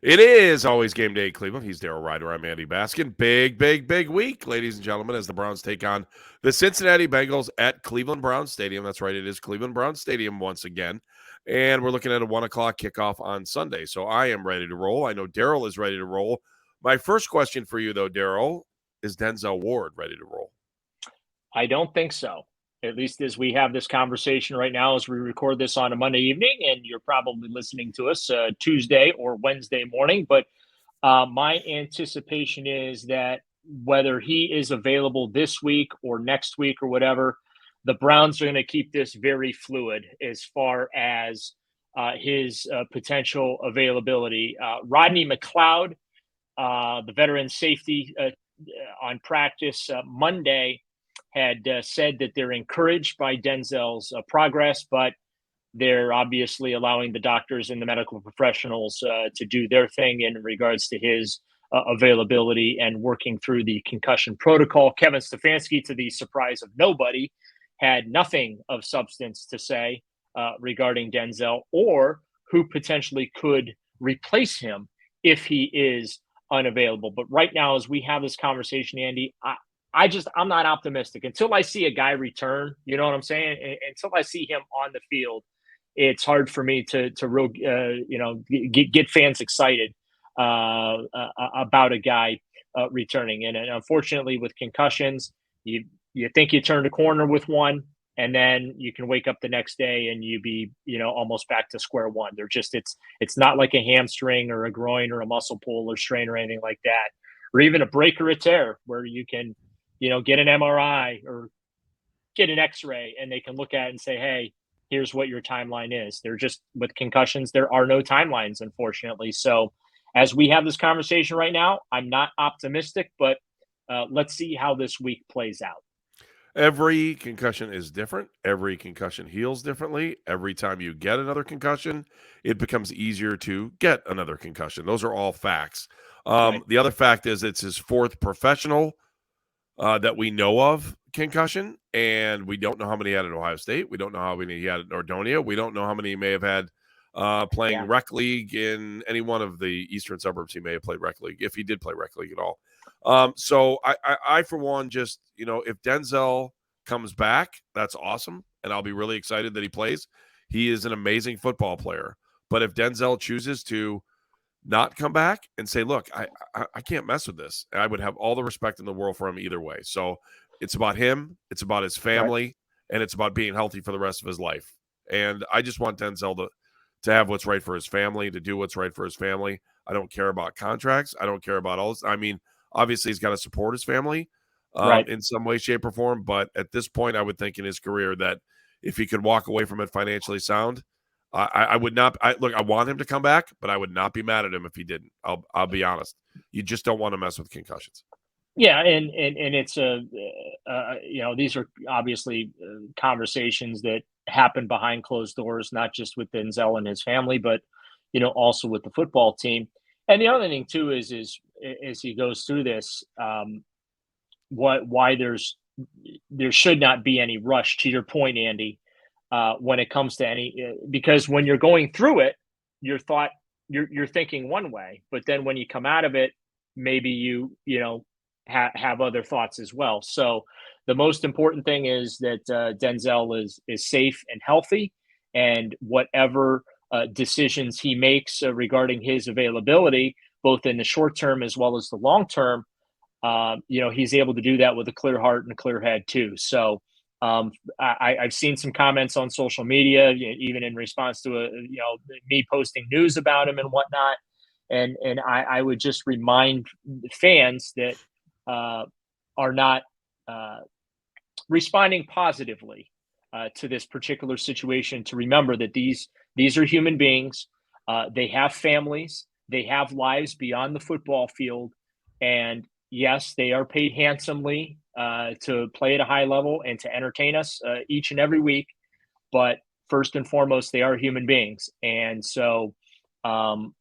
It is always game day in Cleveland. He's Daryl Ryder. I'm Andy Baskin. Big week, ladies and gentlemen, as the Browns take on the Cincinnati Bengals at Cleveland Browns Stadium. That's right, it is Cleveland Browns Stadium once again. And we're looking at a 1 o'clock kickoff on Sunday. So I am ready to roll. I know Daryl is ready to roll. My first question for you, though, Daryl, is Denzel Ward ready to roll? I don't think so. At least as we have this conversation right now, as we record this on a Monday evening, and you're probably listening to us Tuesday or Wednesday morning. But my anticipation is that whether he is available this week or next week or whatever, the Browns are going to keep this very fluid as far as his potential availability. Rodney McLeod, the veteran safety on practice Monday, had said that they're encouraged by Denzel's progress, but they're obviously allowing the doctors and the medical professionals to do their thing in regards to his availability and working through the concussion protocol. Kevin Stefanski, to the surprise of nobody, had nothing of substance to say regarding Denzel or who potentially could replace him if he is unavailable. But right now, as we have this conversation, Andy, I'm not optimistic until I see a guy return. You know what I'm saying? Until I see him on the field, it's hard for me to get fans excited about a guy returning. And unfortunately, with concussions, you think you turned a corner with one, and then you can wake up the next day and you be almost back to square one. They're just it's not like a hamstring or a groin or a muscle pull or strain or anything like that, or even a break or a tear where you can get an MRI or get an X-ray and they can look at it and say, hey, here's what your timeline is. They're just, with concussions, there are no timelines, unfortunately. So as we have this conversation right now, I'm not optimistic, but let's see how this week plays out. Every concussion is different. Every concussion heals differently. Every time you get another concussion, it becomes easier to get another concussion. Those are all facts. Right. The other fact is it's his fourth professional that we know of concussion, and we don't know how many he had at Ohio State. We don't know how many he had at Nordonia. We don't know how many he may have had playing rec league in any one of the eastern suburbs. He may have played rec league, if he did play rec league at all. So I for one, just, if Denzel comes back, that's awesome, and I'll be really excited that he plays. He is an amazing football player. But if Denzel chooses to not come back and say, look, I can't mess with this, I would have all the respect in the world for him either way. So it's about him, it's about his family, right, and it's about being healthy for the rest of his life. And I just want Denzel to have what's right for his family, to do what's right for his family. I don't care about contracts. I don't care about all this. I mean, obviously he's got to support his family right, in some way, shape, or form. But at this point, I would think in his career that if he could walk away from it financially sound, I would not. I want him to come back, but I would not be mad at him if he didn't. I'll be honest. You just don't want to mess with concussions. Yeah, and it's these are obviously conversations that happen behind closed doors, not just with Denzel and his family, but also with the football team. And the other thing too is as he goes through this, why there should not be any rush. To your point, Andy, when it comes to because when you're going through it, you're thinking one way, but then when you come out of it, maybe you have other thoughts as well. So the most important thing is that Denzel is safe and healthy, and whatever decisions he makes regarding his availability, both in the short term as well as the long term, he's able to do that with a clear heart and a clear head too. So I've seen some comments on social media, even in response to me posting news about him and whatnot. And I would just remind fans that are not responding positively to this particular situation to remember that these are human beings. They have families. They have lives beyond the football field. And yes, they are paid handsomely to play at a high level and to entertain us each and every week. But first and foremost, they are human beings. And so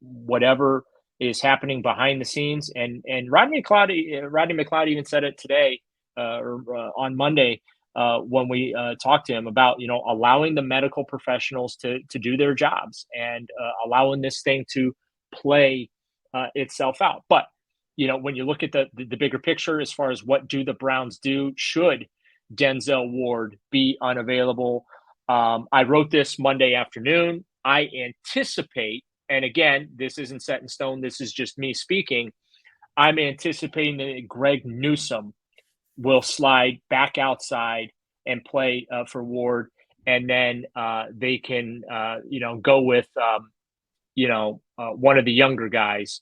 whatever is happening behind the scenes, and Rodney McLeod even said it today or on Monday when we talked to him about allowing the medical professionals to do their jobs and allowing this thing to play itself out. But, when you look at the bigger picture as far as what do the Browns do should Denzel Ward be unavailable, I wrote this Monday afternoon. I anticipate, and again, this isn't set in stone, this is just me speaking, I'm anticipating that Greg Newsome will slide back outside and play for Ward, and then they can, go with, one of the younger guys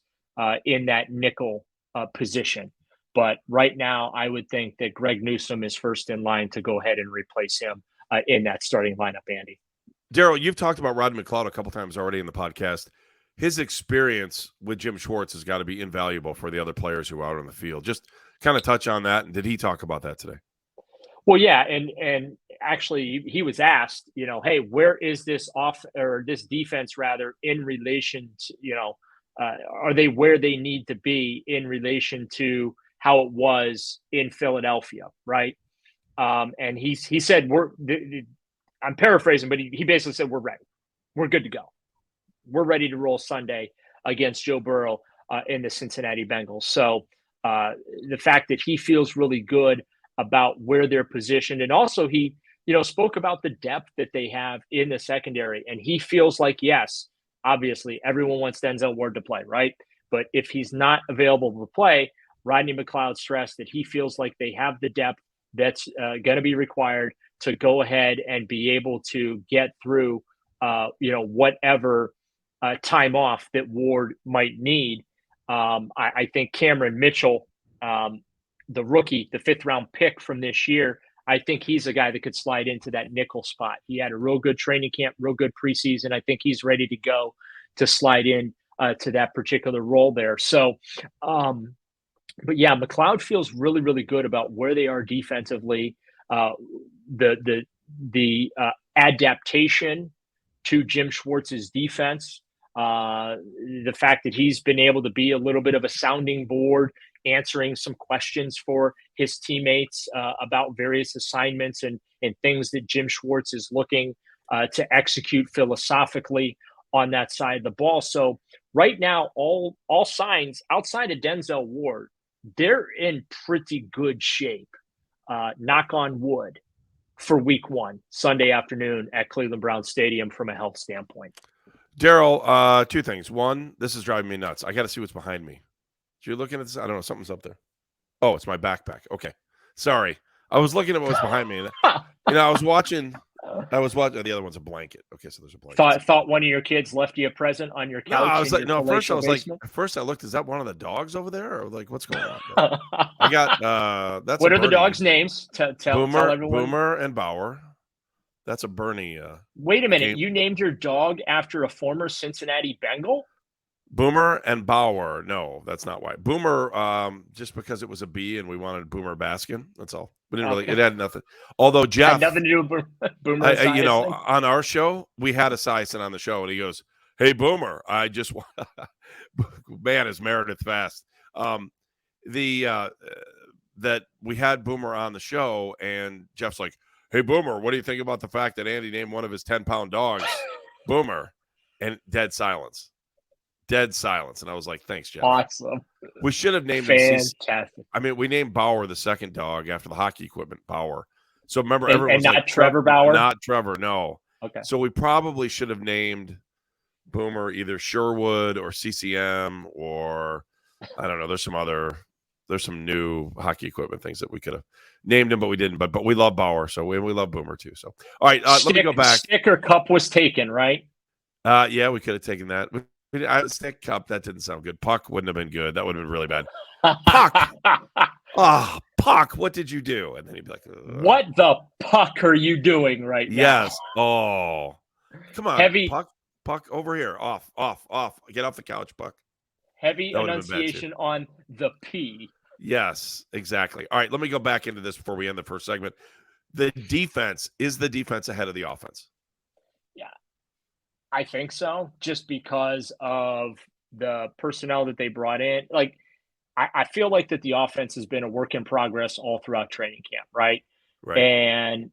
in that nickel position. But right now, I would think that Greg Newsome is first in line to go ahead and replace him in that starting lineup, Andy. Daryl, you've talked about Rodney McLeod a couple times already in the podcast. His experience with Jim Schwartz has got to be invaluable for the other players who are out on the field. Just kind of touch on that. And did he talk about that today? Well, yeah, and actually he was asked, hey, where is this this defense rather in relation to, are they where they need to be in relation to how it was in Philadelphia, right? And he said I'm paraphrasing, but he basically said we're ready, we're good to go, we're ready to roll Sunday against Joe Burrow in the Cincinnati Bengals. So the fact that he feels really good about where they're positioned, and also he spoke about the depth that they have in the secondary, and he feels like, yes, obviously everyone wants Denzel Ward to play, right? But if he's not available to play, Rodney McLeod stressed that he feels like they have the depth that's going to be required to go ahead and be able to get through whatever time off that Ward might need. I think Cameron Mitchell, the rookie, the 5th round pick from this year, I think he's a guy that could slide into that nickel spot. He had a real good training camp, real good preseason. I think he's ready to go to slide in to that particular role there. So, but yeah, McLeod feels really, really good about where they are defensively. The adaptation to Jim Schwartz's defense, the fact that he's been able to be a little bit of a sounding board, answering some questions for his teammates about various assignments and things that Jim Schwartz is looking to execute philosophically on that side of the ball. So right now, all signs outside of Denzel Ward, they're in pretty good shape, knock on wood, for week 1, Sunday afternoon at Cleveland Browns Stadium from a health standpoint. Daryl, 2 things. One, this is driving me nuts. I got to see what's behind me. You're looking at this? I don't know. Something's up there. Oh, it's my backpack. Okay. Sorry. I was looking at what was behind me. I was watching. The other one's a blanket. Okay, so there's a blanket. Thought one of your kids left you a present on your couch. No, I was like, no. First, I looked. Is that one of the dogs over there, or like what's going on? But I got. That's what are the dogs' names? Tell everyone. Boomer and Bauer. That's a Bernie. Wait a minute. You named your dog after a former Cincinnati Bengal? Boomer and Bauer. No, that's not why. Boomer, just because it was a B and we wanted Boomer Baskin. That's all. We didn't really. It had nothing. Although Jeff, had nothing to do with Boomer. On our show, we had a Sison on the show, and he goes, "Hey, Boomer, I just man is Meredith fast." That we had Boomer on the show, and Jeff's like, "Hey, Boomer, what do you think about the fact that Andy named one of his 10-pound dogs Boomer?" And dead silence. And I was like, thanks, Jeff. Awesome. We should have named fantastic. We named Bauer the second dog after the hockey equipment Bauer. So remember, everyone was not like, Trevor Bauer? Not Trevor, no. Okay. So we probably should have named Boomer either Sherwood or CCM or I don't know. There's some new hockey equipment things that we could have named him, but we didn't. But we love Bauer, so we love Boomer too. So all right, let me go back. Sticker cup was taken, right? Yeah, we could have taken that. Stick cup, that didn't sound good. Puck wouldn't have been good. That would have been really bad. Puck. Puck, what did you do? And then he'd be like, ugh. What the puck are you doing right now? Yes. Oh, come on. Heavy. Puck over here. Off. Get off the couch, Puck. Heavy enunciation on the P. Yes, exactly. All right, let me go back into this before we end the first segment. The defense ahead of the offense? Yeah. I think so, just because of the personnel that they brought in. Like, I feel like that the offense has been a work in progress all throughout training camp, right? And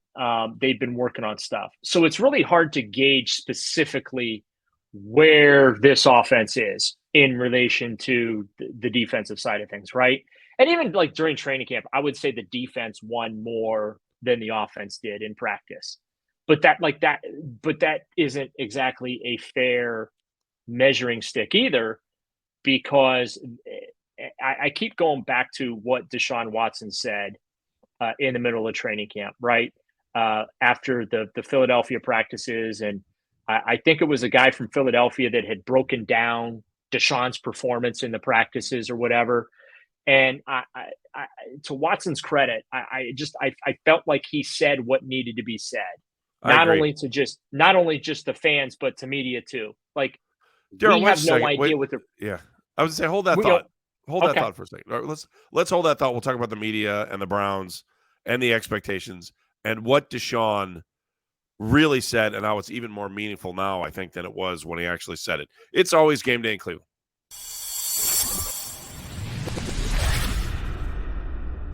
they've been working on stuff. So it's really hard to gauge specifically where this offense is in relation to the defensive side of things, right? And even like during training camp, I would say the defense won more than the offense did in practice. But that isn't exactly a fair measuring stick either, because I keep going back to what Deshaun Watson said in the middle of training camp, right? After the Philadelphia practices. And I think it was a guy from Philadelphia that had broken down Deshaun's performance in the practices or whatever. And to Watson's credit, I felt like he said what needed to be said, not only just the fans, but to media too. Like, Daryl, we have no idea what the yeah. I was gonna say, hold that thought. Hold that thought for a second. All right, let's hold that thought. We'll talk about the media and the Browns and the expectations and what Deshaun really said, and how it's even more meaningful now, I think, than it was when he actually said it. It's always game day in Cleveland.